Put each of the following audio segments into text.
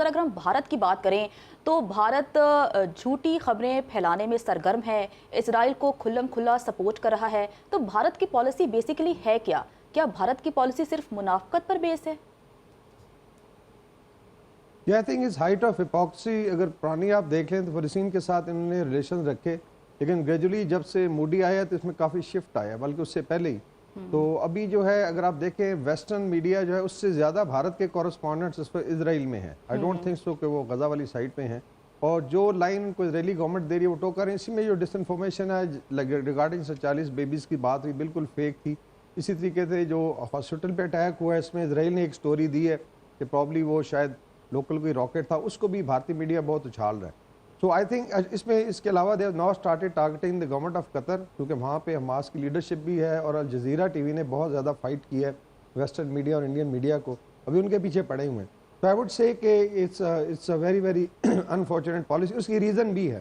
سر اگر ہم بھارت کی بات کریں تو بھارت جھوٹی خبریں پھیلانے میں سرگرم ہے، اسرائیل کو کھلم کھلا سپورٹ کر رہا ہے، تو بھارت کی پالیسی بیسیکلی ہے کیا بھارت کی پالیسی صرف منافقت پر بیس ہے؟ آئی تھنک اس ہائٹ آف ہپوکریسی اگر پرانی آپ دیکھ لیں تو فلسطین کے ساتھ انہوں نے ریلیشن رکھے، لیکن گریجولی جب سے مودی آیا تو اس میں کافی شفٹ آیا، بلکہ اس سے پہلے ہی تو ابھی جو ہے اگر آپ دیکھیں ویسٹرن میڈیا جو ہے اس سے زیادہ بھارت کے کورسپونڈنٹس اس پر اسرائیل میں ہیں. آئی ڈونٹ تھنک سو کہ وہ غزہ والی سائڈ پہ ہیں، اور جو لائن کو اسرائیلی گورنمنٹ دے رہی ہے وہ ٹوکر ہیں. اسی میں جو ڈس انفارمیشن ہے ریگارڈنگ 40 بیبیز کی بات ہوئی بالکل فیک تھی. اسی طریقے سے جو ہاسپٹل پہ اٹیک ہوا ہے اس میں اسرائیل نے ایک سٹوری دی ہے کہ پرابلی وہ شاید لوکل کوئی راکٹ تھا، اس کو بھی بھارتی میڈیا بہت اچھال رہا ہے. سو آئی تھنک اس میں اس کے علاوہ they have now started targeting the government of Qatar, کیونکہ وہاں پہ حماس کی لیڈرشپ بھی ہے اور الجزیرہ ٹی وی نے بہت زیادہ فائٹ کی ہے ویسٹرن میڈیا اور انڈین میڈیا کو، ابھی ان کے پیچھے پڑے ہوئے ہیں. تو آئی وڈ سے کہ it's a very very unfortunate policy. اس کی ریزن بھی ہے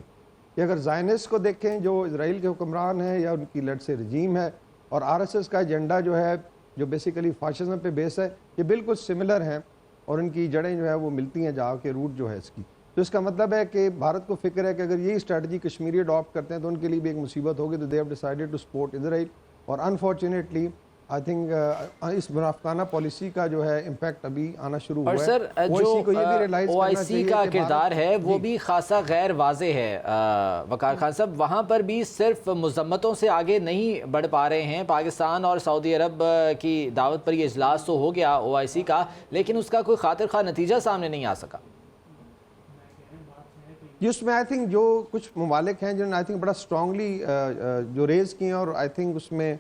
کہ اگر زائنسٹ کو دیکھیں جو اسرائیل کے حکمران ہیں یا ان کی لیٹ سے رجیم ہے، اور آر ایس ایس کا ایجنڈا جو ہے جو بیسیکلی فاشزم پہ بیس ہے، یہ بالکل سملر ہیں اور ان کی جڑیں جو ہے وہ ملتی ہیں جا کے روٹ جو ہے اس کی. تو اس کا مطلب ہے کہ بھارت کو فکر ہے کہ اگر یہی اسٹریٹجی کشمیری اڈاپٹ کرتے ہیں تو ان کے لیے بھی ایک مصیبت ہوگی. تو they have decided to support Israel, اور انفارچونیٹلی آئی تھنک اس منافقانہ پالیسی کا جو ہے امپیکٹ ابھی آنا شروع ہوا ہے. اور سر جو او آئی سی کا کردار ہے وہ بھی خاصا غیر واضح ہے وقار خان صاحب. وہاں پر بھی صرف مذمتوں سے آگے نہیں بڑھ پا رہے ہیں. پاکستان اور سعودی عرب کی دعوت پر یہ اجلاس تو ہو گیا او آئی سی کا، لیکن اس کا کوئی خاطر خواہ نتیجہ سامنے نہیں آ سکا. اس میں آئی تھنک جو کچھ ممالک ہیں جنہوں نے آئی تھنک بڑا اسٹرانگلی جو ریز کی ہیں، اور آئی تھنک اس میں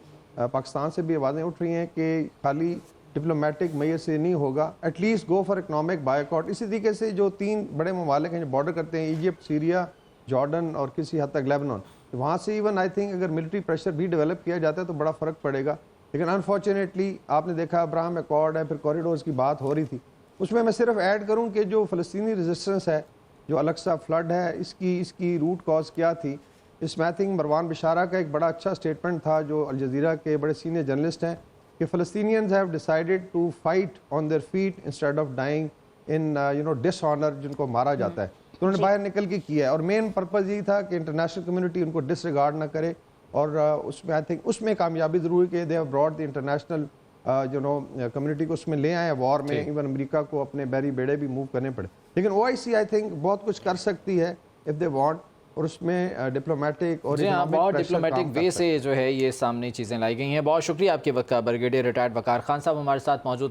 پاکستان سے بھی آوازیں اٹھ رہی ہیں کہ خالی ڈپلومیٹک میئر سے نہیں ہوگا، at least go for economic boycott. اسی طریقے سے جو 3 بڑے ممالک ہیں جو بارڈر کرتے ہیں، ایجپٹ، سیریا، جارڈن اور کسی حد تک لیبنان، وہاں سے ایون آئی تھنک اگر ملٹری پریشر بھی ڈیولپ کیا جاتا ہے تو بڑا فرق پڑے گا. لیکن انفارچونیٹلی آپ نے دیکھا ابراہم ایکارڈ ہے، پھر کوریڈورز کی بات ہو رہی تھی. اس میں صرف ایڈ کروں کہ جو فلسطینی ریزسٹنس ہے، جو الیکسا فلڈ ہے، اس کی روٹ کاز کیا تھی. اس میں آئی تھنک مروان بشارہ کا ایک بڑا اچھا اسٹیٹمنٹ تھا جو الجزیرہ کے بڑے سینئر جرنلسٹ ہیں، کہ Palestinians have decided to fight on their fate instead of dying in dishonour, جن کو مارا جاتا ہے. تو انہوں نے باہر نکل کے کیا ہے، اور مین پرپز یہ تھا کہ انٹرنیشنل کمیونٹی ان کو ڈس ریگارڈ نہ کرے. اور اس میں آئی تھنک اس میں کامیابی ضرور کہ they have brought the international community کو اس میں لے آئے وار میں. ایون امریکہ کو اپنے بیری بیڑے بھی موو کرنے پڑے. لیکن او آئی سی آئی تھنک بہت کچھ کر سکتی ہے اف دے وانٹ، اور اس میں ڈپلومیٹک اور بہت ڈپلومیٹک وے سے جو ہے یہ سامنے چیزیں لائی گئی ہیں. بہت شکریہ آپ کے وقت کا. بریگیڈیئر ریٹائرڈ وقار خان صاحب ہمارے ساتھ موجود